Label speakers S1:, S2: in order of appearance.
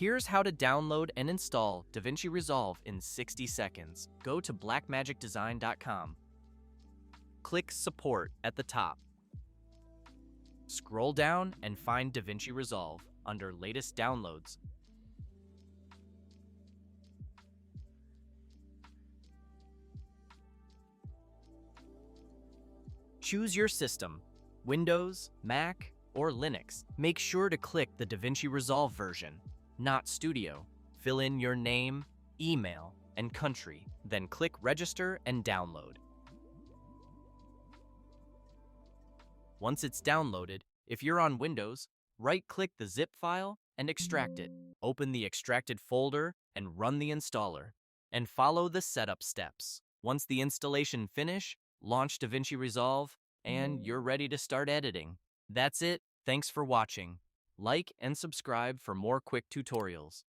S1: Here's how to download and install DaVinci Resolve in 60 seconds. Go to blackmagicdesign.com. Click Support at the top. Scroll down and find DaVinci Resolve under Latest Downloads. Choose your system, Windows, Mac, or Linux. Make sure to click the DaVinci Resolve version, not Studio. Fill in your name, email, and country, then click Register and Download. Once it's downloaded, if you're on Windows, right-click the zip file and extract it. Open the extracted folder and run the installer, and follow the setup steps. Once the installation finishes, launch DaVinci Resolve, and you're ready to start editing. That's it. Thanks for watching. Like and subscribe for more quick tutorials.